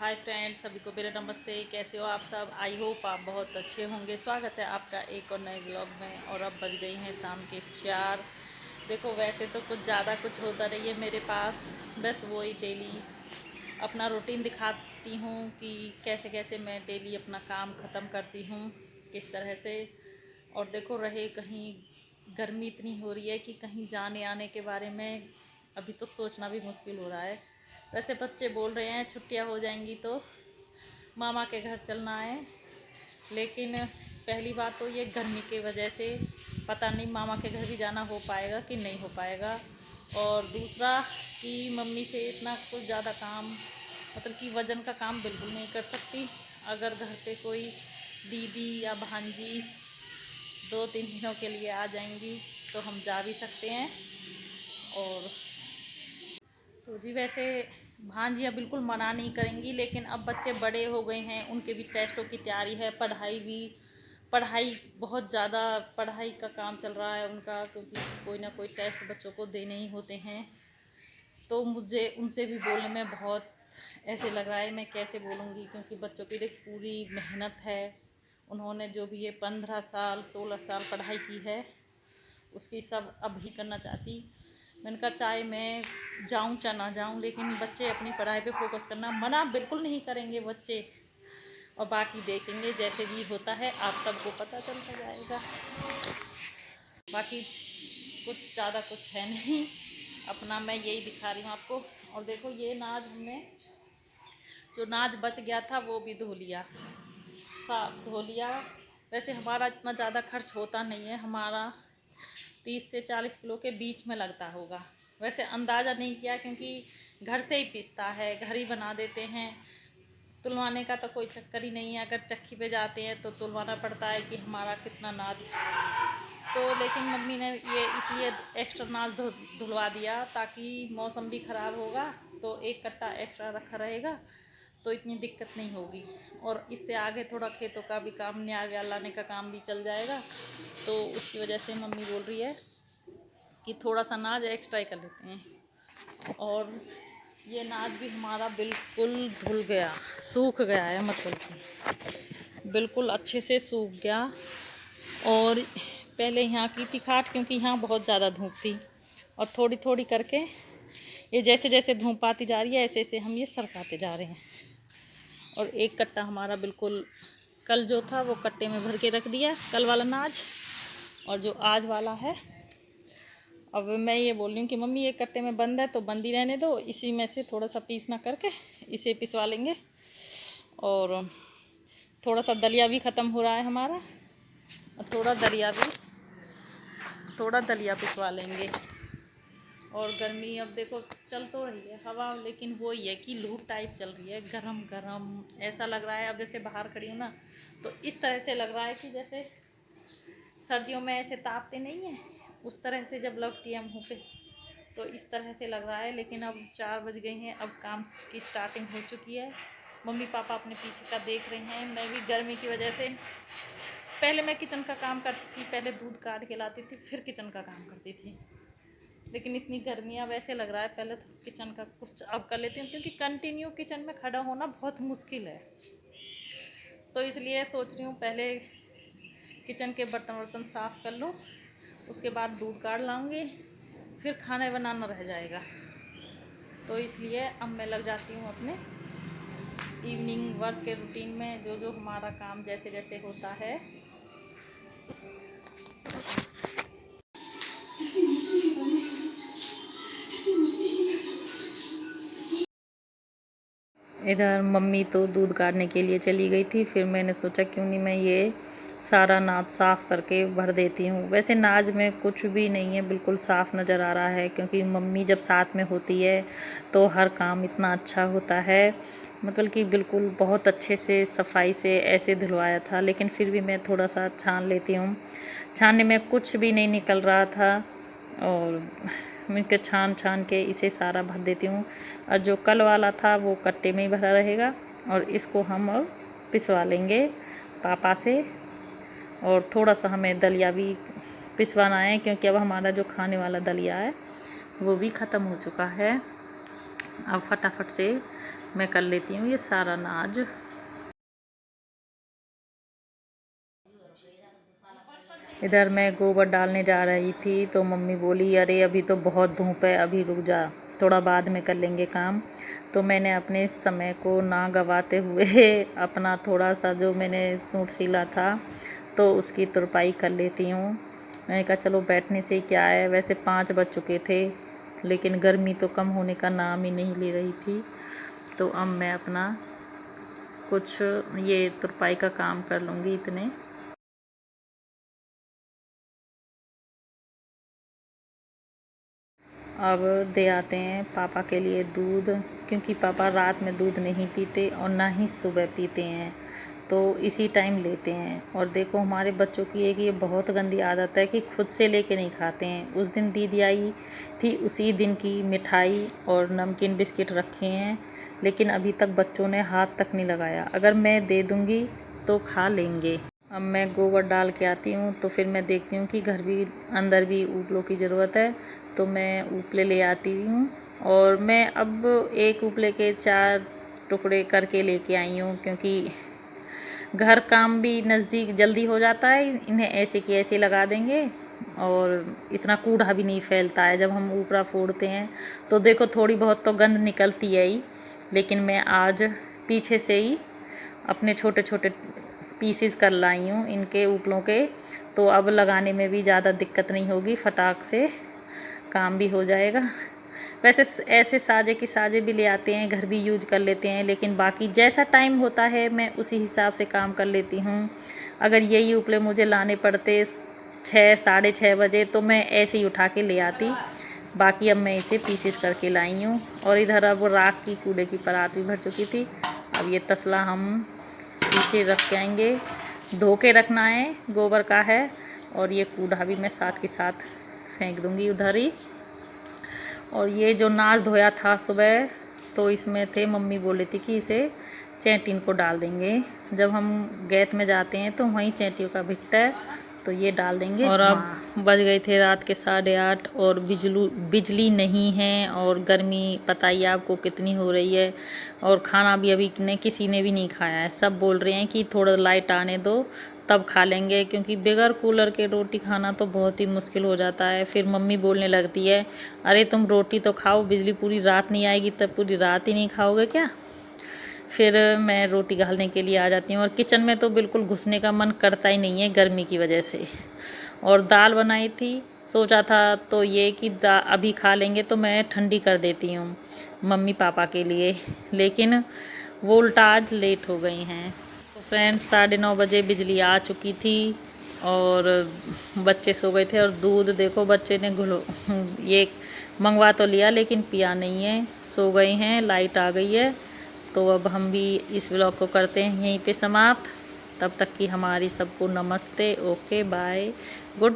Hi friends, सभी को मेरा नमस्ते। कैसे हो आप सब? आई होप आप बहुत अच्छे होंगे। स्वागत है आपका एक और नए ब्लॉग में। और अब बज गई हैं शाम के 4। देखो, वैसे तो कुछ ज़्यादा कुछ होता नहीं है मेरे पास, बस वही डेली अपना रूटीन दिखाती हूँ कि कैसे कैसे मैं डेली अपना काम ख़त्म करती हूँ, किस तरह से। और देखो, रहे कहीं गर्मी इतनी हो रही है कि कहीं जाने आने के बारे में अभी तो सोचना भी मुश्किल हो रहा है। वैसे बच्चे बोल रहे हैं छुट्टियां हो जाएंगी तो मामा के घर चलना है, लेकिन पहली बात तो ये गर्मी की वजह से पता नहीं मामा के घर भी जाना हो पाएगा कि नहीं हो पाएगा। और दूसरा कि मम्मी से इतना कुछ ज़्यादा काम, मतलब कि वज़न का काम बिल्कुल नहीं कर सकती। अगर घर पे कोई दीदी या भांजी 2-3 दिनों के लिए आ जाएंगी तो हम जा भी सकते हैं। और तो जी, वैसे भांजियाँ बिल्कुल मना नहीं करेंगी, लेकिन अब बच्चे बड़े हो गए हैं, उनके भी टेस्टों की तैयारी है, पढ़ाई बहुत ज़्यादा पढ़ाई का काम चल रहा है उनका, क्योंकि कोई ना कोई टेस्ट बच्चों को देने ही होते हैं। तो मुझे उनसे भी बोलने में बहुत ऐसे लग रहा है, मैं कैसे बोलूँगी, क्योंकि बच्चों की देख पूरी मेहनत है। उन्होंने जो भी ये 15 साल 16 साल पढ़ाई की है, उसकी सब अब ही करना चाहती। मैंने कहा चाहे मैं जाऊं चाहे ना जाऊं, लेकिन बच्चे अपनी पढ़ाई पे फोकस करना मना बिल्कुल नहीं करेंगे बच्चे। और बाकी देखेंगे जैसे भी होता है, आप सबको पता चलता जाएगा। बाकी कुछ ज़्यादा कुछ है नहीं, अपना मैं यही दिखा रही हूँ आपको। और देखो, ये नाज हमने जो नाज बच गया था वो भी धो लिया, साफ धो लिया। वैसे हमारा इतना ज़्यादा खर्च होता नहीं है, हमारा 30 से 40 किलो के बीच में लगता होगा। वैसे अंदाज़ा नहीं किया, क्योंकि घर से ही पिसता है, घर ही बना देते हैं। तुलवाने का तो कोई चक्कर ही नहीं है। अगर चक्की पे जाते हैं तो तुलवाना पड़ता है कि हमारा कितना नाज। तो लेकिन मम्मी ने ये इसलिए एक्स्ट्रा नाज धुलवा दिया, ताकि मौसम भी ख़राब होगा तो एक कट्टा एक्स्ट्रा रखा रहेगा, तो इतनी दिक्कत नहीं होगी। और इससे आगे थोड़ा खेतों का भी काम, न्याय व्याल लाने का काम भी चल जाएगा। तो उसकी वजह से मम्मी बोल रही है कि थोड़ा सा नाज एक्स्ट्रा ही कर लेते हैं। और ये नाज भी हमारा बिल्कुल धुल गया, सूख गया है, मतलब कि बिल्कुल अच्छे से सूख गया। और पहले यहाँ की थी खाट, क्योंकि यहाँ बहुत ज़्यादा धूप थी, और थोड़ी थोड़ी करके ये जैसे जैसे धूप आती जा रही है, ऐसे ऐसे हम ये सरकाते जा रहे हैं। और एक कट्टा हमारा बिल्कुल कल जो था वो कट्टे में भर के रख दिया, कल वाला नाज। और जो आज वाला है, अब मैं ये बोल रही हूँ कि मम्मी ये कट्टे में बंद है तो बंद ही रहने दो, इसी में से थोड़ा सा पीस ना करके इसे पिसवा लेंगे। और थोड़ा सा दलिया भी ख़त्म हो रहा है हमारा, और थोड़ा दलिया पिसवा लेंगे। और गर्मी अब देखो चल तो रही है हवा, लेकिन वो ही है कि लू टाइप चल रही है, गरम गरम ऐसा लग रहा है। अब जैसे बाहर खड़ी हूँ ना, तो इस तरह से लग रहा है कि जैसे सर्दियों में ऐसे तापते नहीं है, उस तरह से जब लगती है मुँह पे, तो इस तरह से लग रहा है। लेकिन अब 4 बज गई हैं, अब काम की स्टार्टिंग हो चुकी है। मम्मी पापा अपने पीछे का देख रहे हैं। मैं भी गर्मी की वजह से, पहले मैं किचन का काम करती थी, पहले दूध काट के लाती थी, फिर किचन का काम करती थी। लेकिन इतनी गर्मी अब ऐसे लग रहा है, पहले तो किचन का कुछ अब कर लेती हूँ, क्योंकि कंटिन्यू किचन में खड़ा होना बहुत मुश्किल है। तो इसलिए सोच रही हूँ पहले किचन के बर्तन वर्तन साफ़ कर लूँ, उसके बाद दूध काट लाऊंगी, फिर खाना बनाना रह जाएगा। तो इसलिए अब मैं लग जाती हूँ अपने इवनिंग वर्क के रूटीन में, जो जो हमारा काम जैसे जैसे होता है। इधर मम्मी तो दूध काटने के लिए चली गई थी, फिर मैंने सोचा क्यों नहीं मैं ये सारा नाज साफ़ करके भर देती हूँ। वैसे नाज में कुछ भी नहीं है, बिल्कुल साफ़ नज़र आ रहा है, क्योंकि मम्मी जब साथ में होती है तो हर काम इतना अच्छा होता है, मतलब कि बिल्कुल बहुत अच्छे से सफाई से ऐसे धुलवाया था। लेकिन फिर भी मैं थोड़ा सा छान लेती हूँ, छानने में कुछ भी नहीं निकल रहा था, और मैं छान छान के इसे सारा भर देती हूँ। और जो कल वाला था वो कट्टे में ही भरा रहेगा, और इसको हम अब पिसवा लेंगे पापा से। और थोड़ा सा हमें दलिया भी पिसवाना है, क्योंकि अब हमारा जो खाने वाला दलिया है वो भी ख़त्म हो चुका है। अब फटाफट से मैं कर लेती हूँ ये सारा नाज। इधर मैं गोबर डालने जा रही थी तो मम्मी बोली अरे अभी तो बहुत धूप है, अभी रुक जा, थोड़ा बाद में कर लेंगे काम। तो मैंने अपने समय को ना गवाते हुए अपना थोड़ा सा जो मैंने सूट सिला था तो उसकी तुरपाई कर लेती हूँ। मैंने कहा चलो बैठने से क्या है, वैसे 5 बज चुके थे लेकिन गर्मी तो कम होने का नाम ही नहीं ले रही थी। तो अब मैं अपना कुछ ये तुरपाई का काम कर लूँगी इतने। अब दे आते हैं पापा के लिए दूध, क्योंकि पापा रात में दूध नहीं पीते और ना ही सुबह पीते हैं, तो इसी टाइम लेते हैं। और देखो हमारे बच्चों की एक ये बहुत गंदी आदत है कि खुद से लेके नहीं खाते हैं। उस दिन दीदी आई थी, उसी दिन की मिठाई और नमकीन बिस्किट रखे हैं, लेकिन अभी तक बच्चों ने हाथ तक नहीं लगाया। अगर मैं दे दूँगी तो खा लेंगे। अब मैं गोबर डाल के आती हूँ तो फिर मैं देखती हूँ कि घर भी अंदर भी उपलों की ज़रूरत है, तो मैं उपले ले आती हूँ। और मैं अब एक उपले के 4 टुकड़े करके लेके आई हूँ, क्योंकि घर काम भी नज़दीक जल्दी हो जाता है। इन्हें ऐसे की ऐसे लगा देंगे और इतना कूड़ा भी नहीं फैलता है। जब हम ऊपरा फोड़ते हैं तो देखो थोड़ी बहुत तो गंद निकलती है ही, लेकिन मैं आज पीछे से ही अपने छोटे छोटे पीसेस कर लाई हूँ इनके उपलों के, तो अब लगाने में भी ज़्यादा दिक्कत नहीं होगी, फटाक से काम भी हो जाएगा। वैसे ऐसे साजे की साजे भी ले आते हैं, घर भी यूज कर लेते हैं, लेकिन बाकी जैसा टाइम होता है मैं उसी हिसाब से काम कर लेती हूँ। अगर यही उपले मुझे लाने पड़ते 6 साढ़े 6 बजे तो मैं ऐसे ही उठा के ले आती। बाकी अब मैं इसे पीसेस करके लाई हूँ। और इधर अब राख की कूड़े की परात भी भर चुकी थी। अब ये तसला हम पीछे रख के आएंगे, धो के रखना है, गोबर का है। और ये कूड़ा भी मैं साथ के साथ फेंक दूँगी उधर ही। और ये जो नाज धोया था सुबह, तो इसमें थे, मम्मी बोली थी कि इसे चैंटिन को डाल देंगे। जब हम गैत में जाते हैं तो वहीं चैंटियों का भिट्टा है, तो ये डाल देंगे। और अब बज गए थे रात के 8:30 और बिजली नहीं है, और गर्मी पता ही आपको कितनी हो रही है। और खाना भी अभी किसी ने भी नहीं खाया है। सब बोल रहे हैं कि थोड़ा लाइट आने दो तब खा लेंगे, क्योंकि बगैर कूलर के रोटी खाना तो बहुत ही मुश्किल हो जाता है। फिर मम्मी बोलने लगती है अरे तुम रोटी तो खाओ, बिजली पूरी रात नहीं आएगी तब पूरी रात ही नहीं खाओगे क्या। फिर मैं रोटी घालने के लिए आ जाती हूँ, और किचन में तो बिल्कुल घुसने का मन करता ही नहीं है गर्मी की वजह से। और दाल बनाई थी, सोचा था तो ये कि अभी खा लेंगे तो मैं ठंडी कर देती हूँ मम्मी पापा के लिए, लेकिन वो उल्टा आज लेट हो गई हैं। तो फ्रेंड्स 9:30 बजे बिजली आ चुकी थी और बच्चे सो गए थे। और दूध देखो बच्चे ने ये मंगवा तो लिया लेकिन पिया नहीं है, सो गए हैं, लाइट आ गई है। तो अब हम भी इस व्लॉग को करते हैं यहीं पे समाप्त। तब तक की हमारी सबको नमस्ते, ओके बाय, गुड।